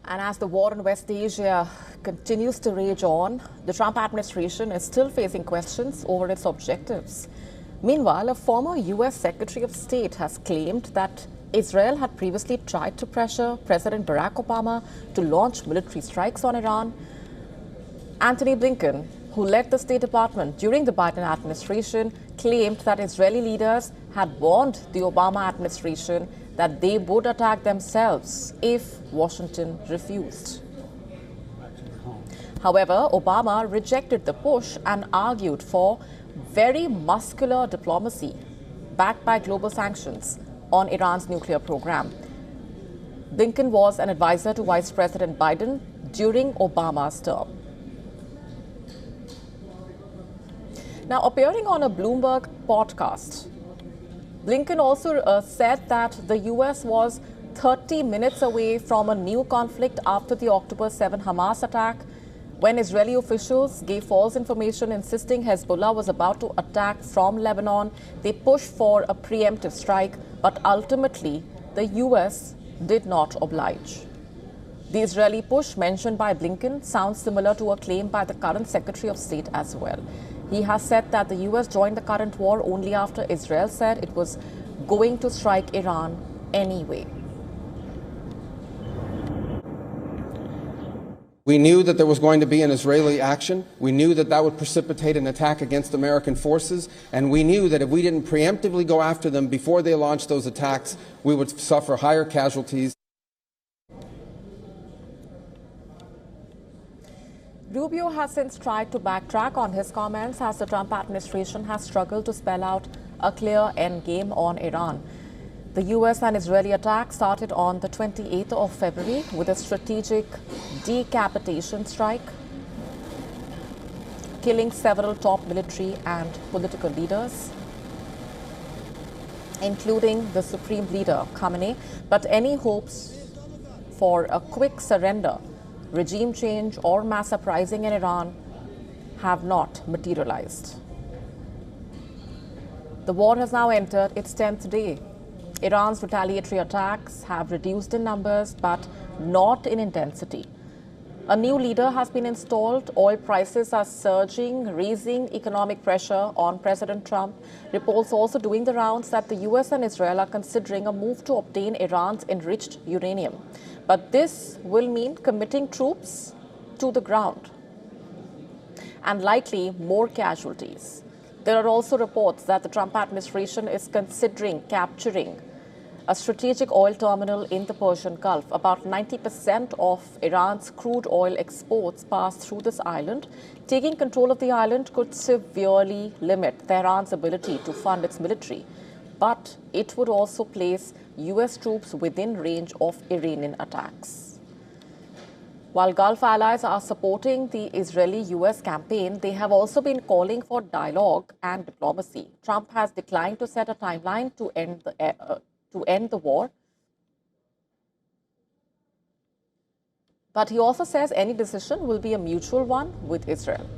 And as the war in West Asia continues to rage on, the Trump administration is still facing questions over its objectives. Meanwhile, a former U.S. Secretary of State has claimed that Israel had previously tried to pressure President Barack Obama to launch military strikes on Iran. Antony Blinken, who led the State Department during the Biden administration, claimed that Israeli leaders had warned the Obama administration that they would attack themselves if Washington refused. However, Obama rejected the push and argued for very muscular diplomacy backed by global sanctions on Iran's nuclear program. Blinken was an advisor to Vice President Biden during Obama's term. Now, appearing on a Bloomberg podcast, Blinken also said that the U.S. was 30 minutes away from a new conflict after the October 7 Hamas attack, when Israeli officials gave false information insisting Hezbollah was about to attack from Lebanon. They pushed for a preemptive strike, but ultimately the U.S. did not oblige. The Israeli push mentioned by Blinken sounds similar to a claim by the current Secretary of State as well. He has said that the U.S. joined the current war only after Israel said it was going to strike Iran anyway. We knew that there was going to be an Israeli action. We knew that that would precipitate an attack against American forces. And we knew that if we didn't preemptively go after them before they launched those attacks, we would suffer higher casualties. Rubio has since tried to backtrack on his comments as the Trump administration has struggled to spell out a clear endgame on Iran. The U.S. and Israeli attack started on the 28th of February with a strategic decapitation strike, killing several top military and political leaders, including the Supreme Leader Khamenei. But any hopes for a quick surrender, regime change, or mass uprising in Iran have not materialized. The war has now entered its 10th day. Iran's retaliatory attacks have reduced in numbers, but not in intensity. A new leader has been installed. Oil prices are surging, raising economic pressure on President Trump. Reports also doing the rounds that the U.S. and Israel are considering a move to obtain Iran's enriched uranium. But this will mean committing troops to the ground and likely more casualties. There are also reports that the Trump administration is considering capturing a strategic oil terminal in the Persian Gulf. About 90% of Iran's crude oil exports pass through this island. Taking control of the island could severely limit Tehran's ability to fund its military, but it would also place U.S. troops within range of Iranian attacks. While Gulf allies are supporting the Israeli-U.S. campaign, they have also been calling for dialogue and diplomacy. Trump has declined to set a timeline to end the war, but he also says any decision will be a mutual one with Israel.